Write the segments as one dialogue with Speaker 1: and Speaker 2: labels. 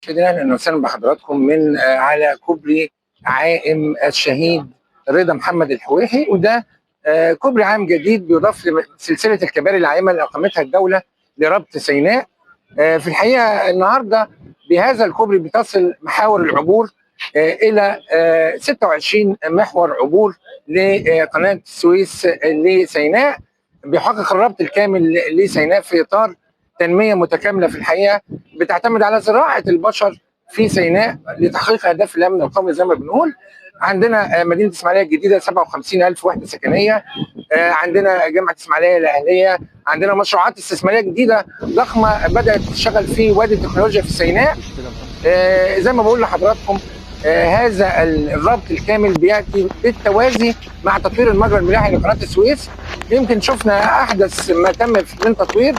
Speaker 1: كده اهلا وسهلا بحضراتكم من على كوبري عائم الشهيد رضا محمد الحويحي. وده كوبري عام جديد بيضاف لسلسله الكباري العائمه اللي اقامتها الدوله لربط سيناء. في الحقيقه النهارده بهذا الكوبري بتصل محاور العبور الى 26 محور عبور لقناه السويس لسيناء، بيحقق الربط الكامل لسيناء في اطار تنميه متكامله في الحقيقه بتعتمد على زراعه البشر في سيناء لتحقيق اهداف الامن القومي. زي ما بنقول عندنا مدينه اسماعيليه الجديده 57,000 وحده سكنيه، عندنا جامعه اسماعيليه الاهليه، عندنا مشروعات استثماريه جديده ضخمه بدات تشتغل في وادي التكنولوجيا في سيناء. زي ما بقول لحضراتكم هذا الربط الكامل بياتي بالتوازي مع تطوير المجرى الملاحي لقناه السويس. يمكن شفنا احدث ما تم من تطوير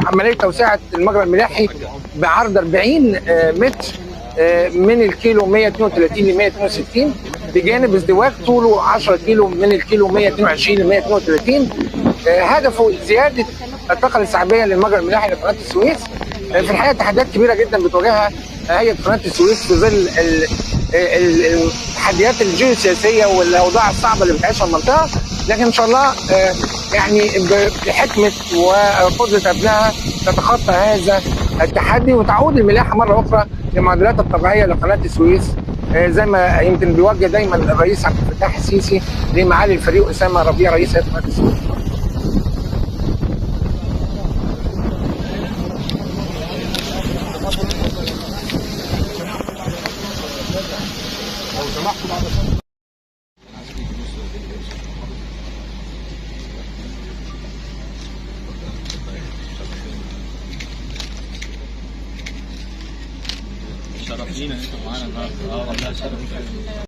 Speaker 1: عمليه توسعه المجرى الملاحي بعرض 40 متر من الكيلو 132 ل 162، بجانب ازدواج طوله 10 كيلو من الكيلو 122 ل 132. هدفه زياده الطاقه الاستيعابيه للمجرى الملاحي لقناه السويس. في الحقيقه تحديات كبيره جدا بتواجهها هيئه قناه السويس في ظل التحديات الجيوسياسيه والاوضاع الصعبه اللي بتعيشها المنطقه، لكن ان شاء الله يعني بحكمه وقدره ابنائها تتخطى هذا التحدي وتعود الملاحه مره اخرى لمعادلاتها الطبيعيه لقناه السويس، زي ما يمكن بيوجه دايما الرئيس عبد الفتاح السيسي لمعالي الفريق اسامه ربيع رئيس هيئه قناه السويس. لو سمحتوا بعد
Speaker 2: شرف لينا انتوا معانا النهارده. والله شرف.